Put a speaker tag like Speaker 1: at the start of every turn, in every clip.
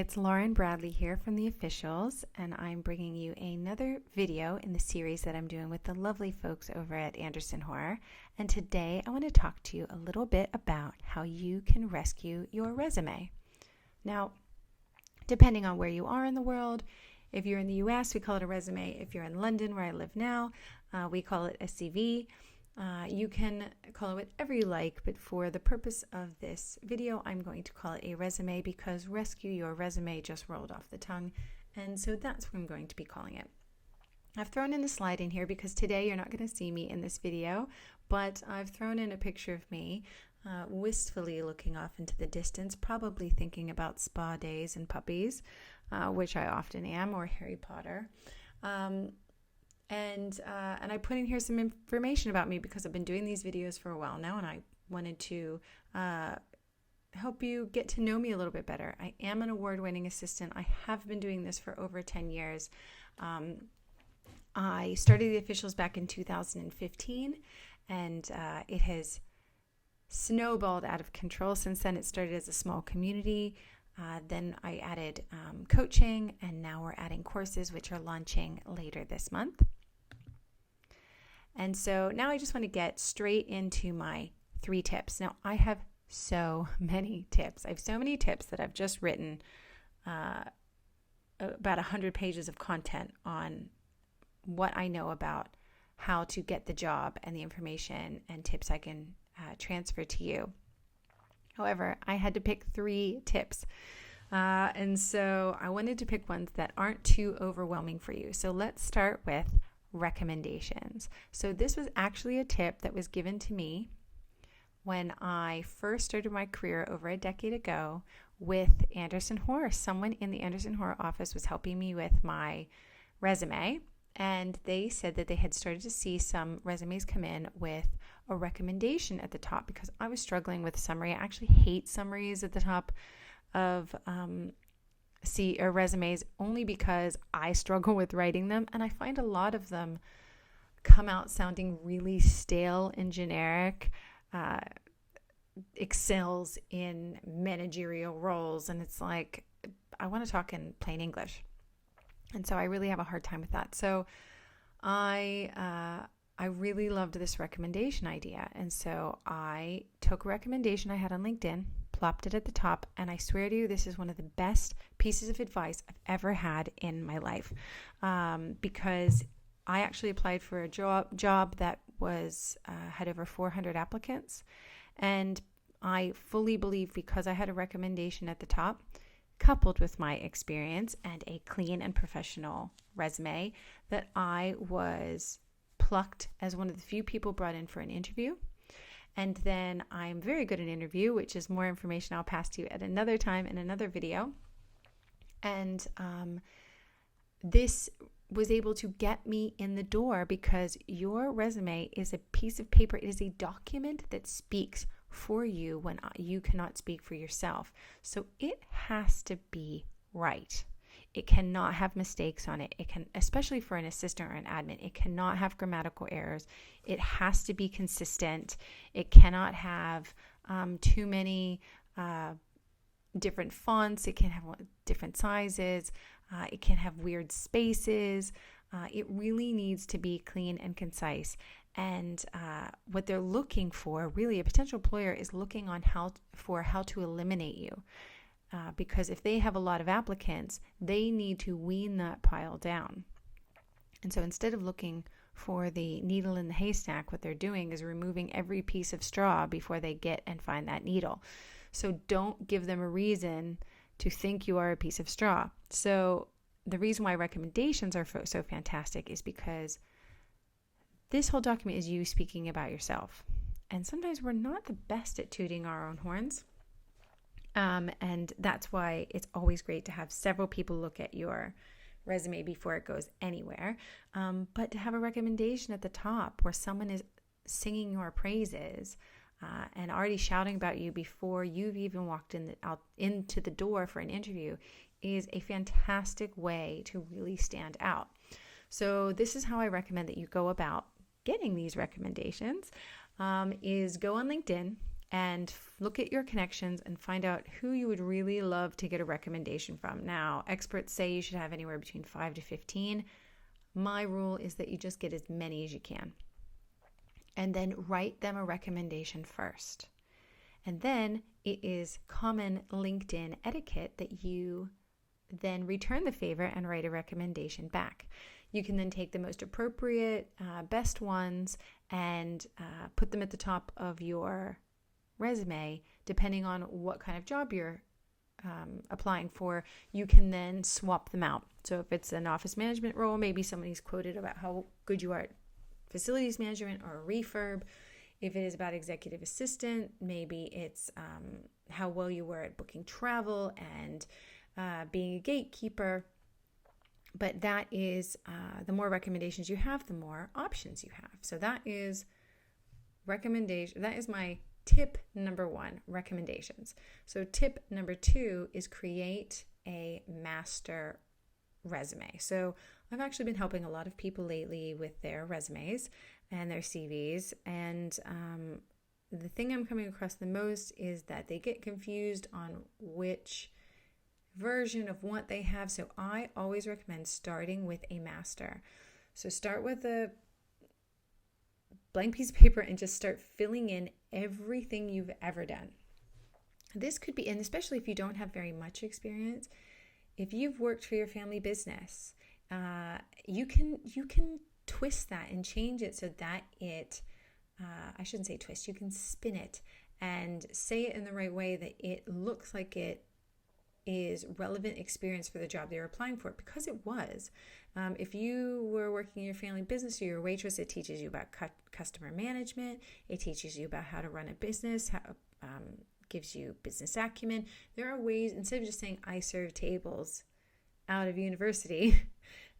Speaker 1: it's Lauren Bradley here from The Officials, and I'm bringing you another video in the series that I'm doing with the lovely folks over at Hoare. And today I want to talk to you a little bit about how you can rescue your resume. Now, depending on where you are in the world, if you're in the US, we call it a resume. If you're in London, where I live now, we call it a CV. You can call it whatever you like, but for the purpose of this video, I'm going to call it a resume because rescue your resume just rolled off the tongue, and so that's what I'm going to be calling it. I've thrown in a slide in here because today you're not going to see me in this video, but I've thrown in a picture of me wistfully looking off into the distance, probably thinking about spa days and puppies, which I often am, or Harry Potter. And I put in here some information about me because I've been doing these videos for a while now, and I wanted to help you get to know me a little bit better. I am an award-winning assistant. I have been doing this for over 10 years. I started The Officials back in 2015, and it has snowballed out of control since then. It started as a small community. Then I added coaching, and now we're adding courses, which are launching later this month. And so now I just want to get straight into my 3 tips. Now, I have so many tips. I have so many tips that I've just written about 100 pages of content on what I know about how to get the job and the information and tips I can transfer to you. However, I had to pick 3 tips. And so I wanted to pick ones that aren't too overwhelming for you. So let's start with recommendations. So this was actually a tip that was given to me when I first started my career over a decade ago with Hoare. Someone in the Hoare office was helping me with my resume, and they said that they had started to see some resumes come in with a recommendation at the top because I was struggling with summary. I actually hate summaries at the top of resumes only because I struggle with writing them, and I find a lot of them come out sounding really stale and generic. Excels in managerial roles, and it's like I want to talk in plain English, and so I really have a hard time with that. So I really loved this recommendation idea, and so I took a recommendation I had on LinkedIn, plopped it at the top, and I swear to you, this is one of the best pieces of advice I've ever had in my life, because I actually applied for a job that was had over 400 applicants, and I fully believe because I had a recommendation at the top, coupled with my experience and a clean and professional resume, that I was plucked as one of the few people brought in for an interview. And then I'm very good at interview, which is more information I'll pass to you at another time in another video. And this was able to get me in the door because your resume is a piece of paper. It is a document that speaks for you when you cannot speak for yourself. So it has to be right. It cannot have mistakes on it. It can, especially for an assistant or an admin, it cannot have grammatical errors. It has to be consistent. It cannot have too many different fonts. It can have different sizes. It can have weird spaces. It really needs to be clean and concise. And what they're looking for, really, a potential employer is looking on how to eliminate you. Because if they have a lot of applicants, they need to wean that pile down. And so instead of looking for the needle in the haystack, what they're doing is removing every piece of straw before they get and find that needle. So don't give them a reason to think you are a piece of straw. So the reason why recommendations are so fantastic is because this whole document is you speaking about yourself. And sometimes we're not the best at tooting our own horns. And that's why it's always great to have several people look at your resume before it goes anywhere. But to have a recommendation at the top where someone is singing your praises and already shouting about you before you've even walked out into the door for an interview is a fantastic way to really stand out. So this is how I recommend that you go about getting these recommendations, is go on LinkedIn and look at your connections and find out who you would really love to get a recommendation from. Now, experts say you should have anywhere between 5 to 15. My rule is that you just get as many as you can. And then write them a recommendation first. And then it is common LinkedIn etiquette that you then return the favor and write a recommendation back. You can then take the most appropriate, best ones and put them at the top of your resume, depending on what kind of job you're applying for. You can then swap them out. So if it's an office management role, maybe somebody's quoted about how good you are at facilities management or refurb. If it is about executive assistant, maybe it's how well you were at booking travel and being a gatekeeper. But that is, the more recommendations you have, the more options you have. So that is recommendation. That is my tip number 1, recommendations. So tip number 2 is create a master resume. So I've actually been helping a lot of people lately with their resumes and their CVs. And the thing I'm coming across the most is that they get confused on which version of what they have. So I always recommend starting with a master. So start with a blank piece of paper and just start filling in everything you've ever done. This could be, and especially if you don't have very much experience, if you've worked for your family business, you can twist that and change it so that it, I shouldn't say twist, you can spin it and say it in the right way that it looks like it is relevant experience for the job they were applying for, because it was. If you were working in your family business or you're a waitress, it teaches you about customer management. It teaches you about how to run a business, gives you business acumen. There are ways, instead of just saying, I serve tables out of university,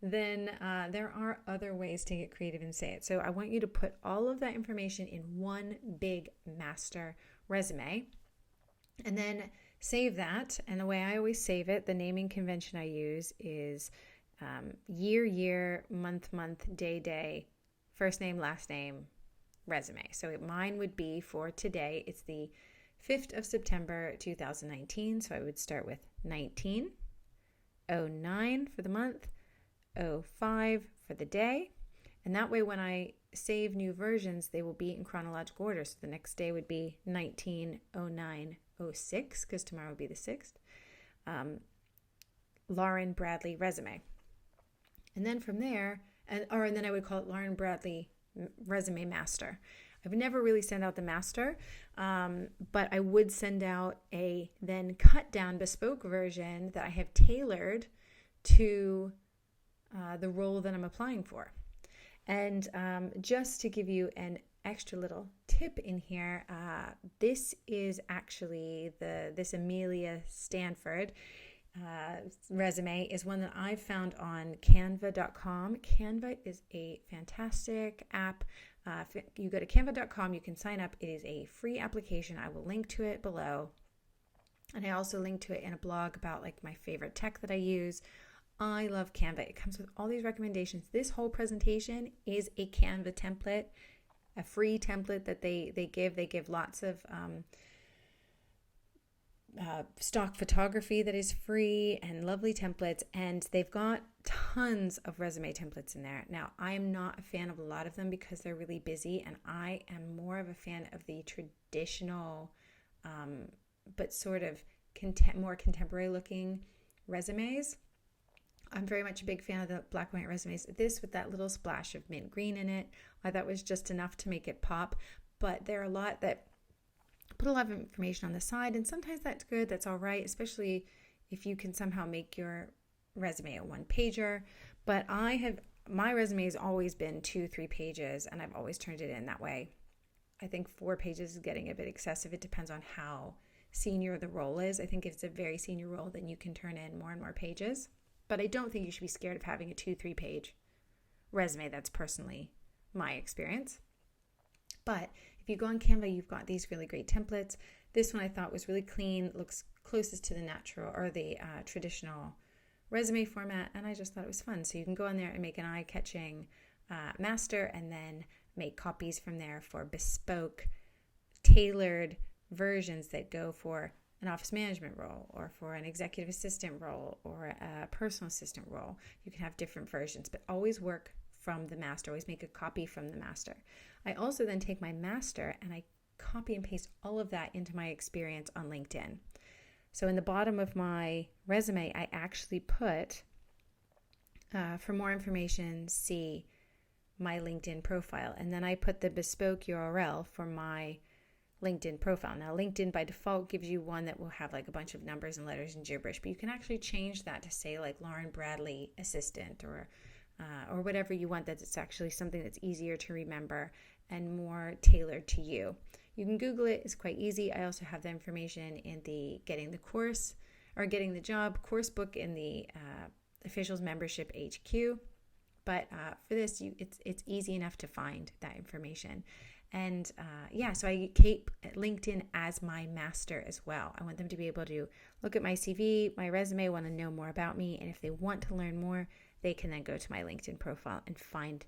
Speaker 1: then there are other ways to get creative and say it. So I want you to put all of that information in one big master resume and then save that. And the way I always save it, the naming convention I use is year, month, day, first name, last name, resume. So mine would be for today, it's the 5th of September 2019. So I would start with 19, 09 for the month, 05 for the day. And that way when I save new versions, they will be in chronological order. So the next day would be 19, 09, 06, because tomorrow would be the 6th. Lauren Bradley resume. And then from there, and then I would call it Lauren Bradley resume master. I would never really send out the master, but I would send out a then cut down bespoke version that I have tailored to the role that I'm applying for. And just to give you an extra little tip in here, this is actually this Amelia Stanford resume is one that I found on canva.com. Canva is a fantastic app. If you go to canva.com, you can sign up. It is a free application. I will link to it below. And I also link to it in a blog about like my favorite tech that I use. I love Canva. It comes with all these recommendations. This whole presentation is a Canva template, a free template that they give. They give lots of stock photography that is free and lovely templates, and they've got tons of resume templates in there. Now, I am not a fan of a lot of them because they're really busy, and I am more of a fan of the traditional but sort of more contemporary looking resumes. I'm very much a big fan of the black and white resumes. This with that little splash of mint green in it, I thought was just enough to make it pop. But there are a lot that put a lot of information on the side, and sometimes that's good, that's all right, especially if you can somehow make your resume a one-pager. But my resume has always been 2-3 pages, and I've always turned it in that way. I think 4 pages is getting a bit excessive. It depends on how senior the role is. I think if it's a very senior role, then you can turn in more and more pages. But I don't think you should be scared of having a 2-3 page resume. That's personally my experience. But if you go on Canva, you've got these really great templates. This one I thought was really clean, looks closest to the natural or the traditional resume format, and I just thought it was fun. So you can go on there and make an eye-catching master and then make copies from there for bespoke, tailored versions that go for an office management role or for an executive assistant role or a personal assistant role. You can have different versions, but always work from the master. Always make a copy from the master. I also then take my master and I copy and paste all of that into my experience on LinkedIn. So in the bottom of my resume, I actually put, for more information, see my LinkedIn profile. And then I put the bespoke URL for my LinkedIn profile. Now, LinkedIn by default gives you one that will have like a bunch of numbers and letters and gibberish, but you can actually change that to say like Lauren Bradley assistant or whatever you want. That it's actually something that's easier to remember and more tailored to you. You can Google it. It's quite easy. I also have the information in the Getting the Course or Getting the Job course book in the Officials Membership HQ. But for this, it's easy enough to find that information. And so I keep LinkedIn as my master as well. I want them to be able to look at my CV, my resume, want to know more about me. And if they want to learn more, they can then go to my LinkedIn profile and find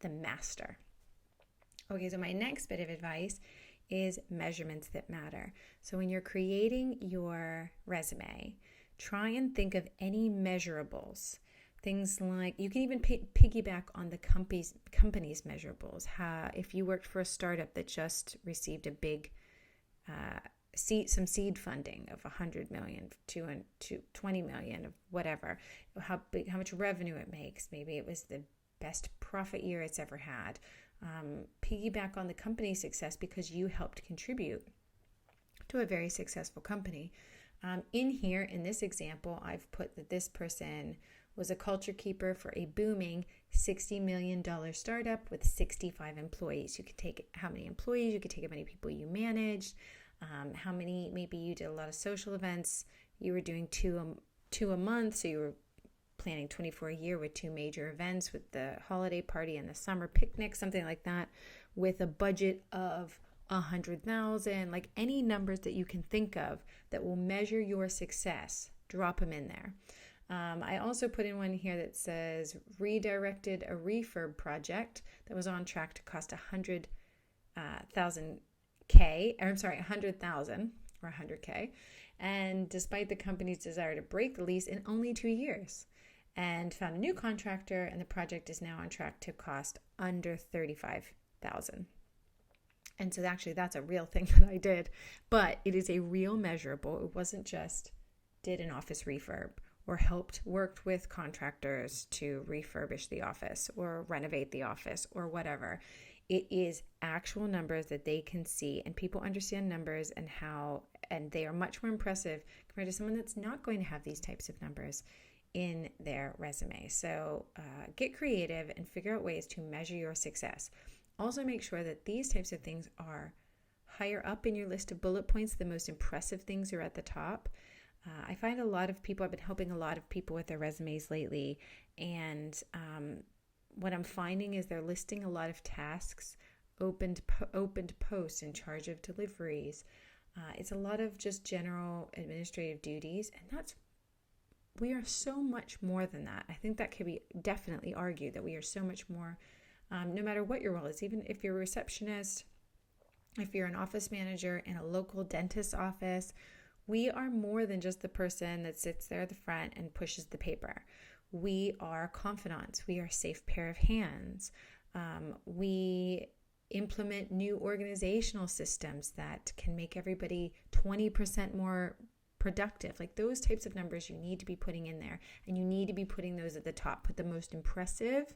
Speaker 1: the master. Okay, so my next bit of advice is measurements that matter. So when you're creating your resume, try and think of any measurables. Things like, you can even piggyback on the company's measurables. If you worked for a startup that just received a big some seed funding of 100 million to 20 million of whatever, how much revenue it makes. Maybe it was the best profit year it's ever had. Piggyback on the company's success because you helped contribute to a very successful company. In here, in this example, I've put that this person was a culture keeper for a booming $60 million startup with 65 employees. You could take how many employees, you could take how many people you managed, how many, maybe you did a lot of social events, you were doing two a month, so you were planning 24 a year with 2 major events with the holiday party and the summer picnic, something like that, with a budget of 100,000, like any numbers that you can think of that will measure your success, drop them in there. I also put in one here that says redirected a refurb project that was on track to cost 100,000 or 100K, and despite the company's desire to break the lease in only 2 years, and found a new contractor, and the project is now on track to cost under 35,000. And so actually that's a real thing that I did, but it is a real measurable. It wasn't just did an office refurb or worked with contractors to refurbish the office or renovate the office or whatever. It is actual numbers that they can see, and people understand numbers and they are much more impressive compared to someone that's not going to have these types of numbers in their resume. So get creative and figure out ways to measure your success. Also make sure that these types of things are higher up in your list of bullet points. The most impressive things are at the top. I find I've been helping a lot of people with their resumes lately, and what I'm finding is they're listing a lot of tasks, opened posts, in charge of deliveries. It's a lot of just general administrative duties, and we are so much more than that. I think that could be definitely argued that we are so much more, no matter what your role is. Even if you're a receptionist, if you're an office manager in a local dentist's office, we are more than just the person that sits there at the front and pushes the paper. We are confidants. We are a safe pair of hands. We implement new organizational systems that can make everybody 20% more productive. Like those types of numbers you need to be putting in there, and you need to be putting those at the top. Put the most impressive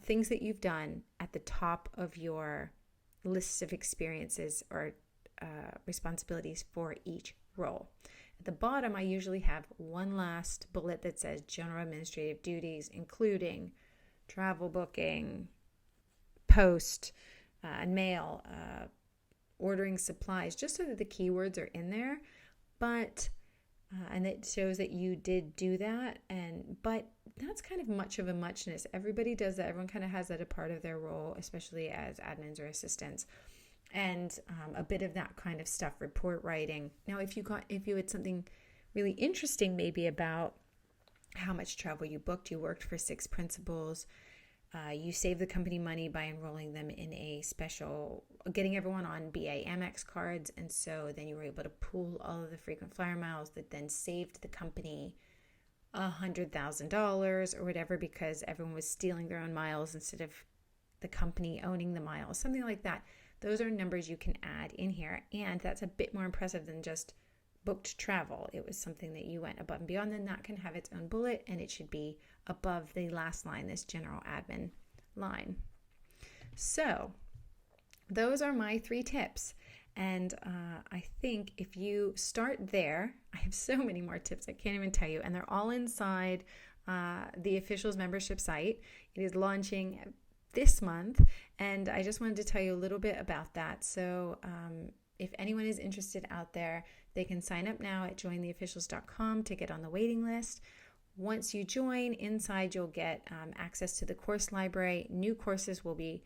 Speaker 1: things that you've done at the top of your lists of experiences or responsibilities for each role. At the bottom, I usually have one last bullet that says general administrative duties, including travel booking, post and mail, ordering supplies, just so that the keywords are in there. But and it shows that you did do that. But that's kind of much of a muchness. Everybody does that. Everyone kind of has that a part of their role, especially as admins or assistants. And a bit of that kind of stuff, report writing. Now, if you had something really interesting, maybe about how much travel you booked, you worked for 6 principals, You save the company money by enrolling them in a special, getting everyone on BA Amex cards. And so then you were able to pool all of the frequent flyer miles that then saved the company $100,000 or whatever, because everyone was stealing their own miles instead of the company owning the miles, something like that. Those are numbers you can add in here. And that's a bit more impressive than just booked travel. It was something that you went above and beyond. Then that can have its own bullet, and it should be above the last line, this general admin line. So those are my 3 tips. And I think if you start there, I have so many more tips I can't even tell you, and they're all inside the Officials membership site. It is launching this month, and I just wanted to tell you a little bit about that. So if anyone is interested out there, they can sign up now at jointheofficials.com to get on the waiting list. Once you join, inside you'll get access to the course library. New courses will be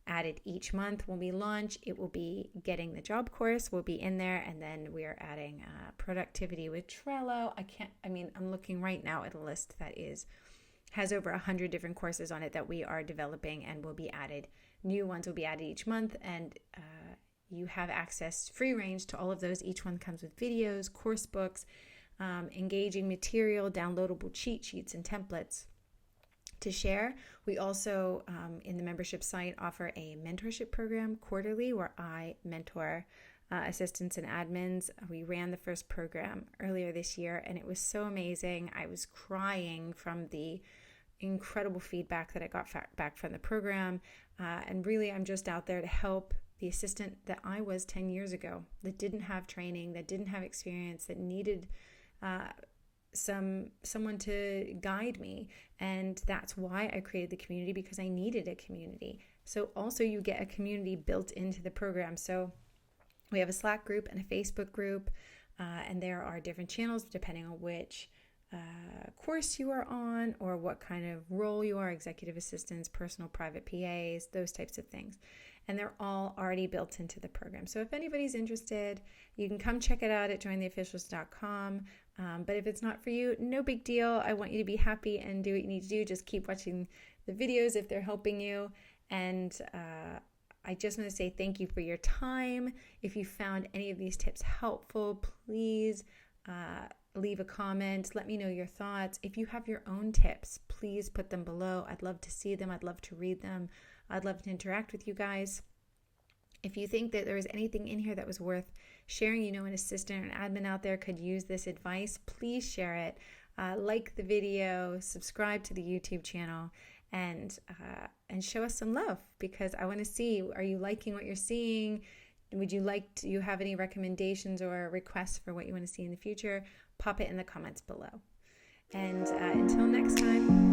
Speaker 1: added each month. When we launch, it will be Getting the Job course will be in there, and then we are adding Productivity with Trello. I'm looking right now at a list that has over 100 different courses on it that we are developing and will be added. New ones will be added each month, and you have access, free range to all of those. Each one comes with videos, course books, engaging material, downloadable cheat sheets and templates to share. We also, in the membership site, offer a mentorship program quarterly where I mentor assistants and admins. We ran the first program earlier this year, and it was so amazing. I was crying from the incredible feedback that I got back from the program. And really, I'm just out there to help the assistant that I was 10 years ago, that didn't have training, that didn't have experience, that needed someone to guide me. And that's why I created the community, because I needed a community. So also you get a community built into the program. So we have a Slack group and a Facebook group, and there are different channels depending on which course you are on or what kind of role you are, executive assistants, personal private PAs, those types of things. And they're all already built into the program. So if anybody's interested, you can come check it out at jointheofficials.com. But if it's not for you, no big deal. I want you to be happy and do what you need to do. Just keep watching the videos if they're helping you. And I just want to say thank you for your time. If you found any of these tips helpful, please leave a comment. Let me know your thoughts. If you have your own tips, please put them below. I'd love to see them. I'd love to read them. I'd love to interact with you guys. If you think that there is anything in here that was worth sharing, an assistant or an admin out there could use this advice, please share it. Like the video, subscribe to the YouTube channel, and show us some love, because I want to see, are you liking what you're seeing? Do you have any recommendations or requests for what you want to see in the future? Pop it in the comments below. And until next time.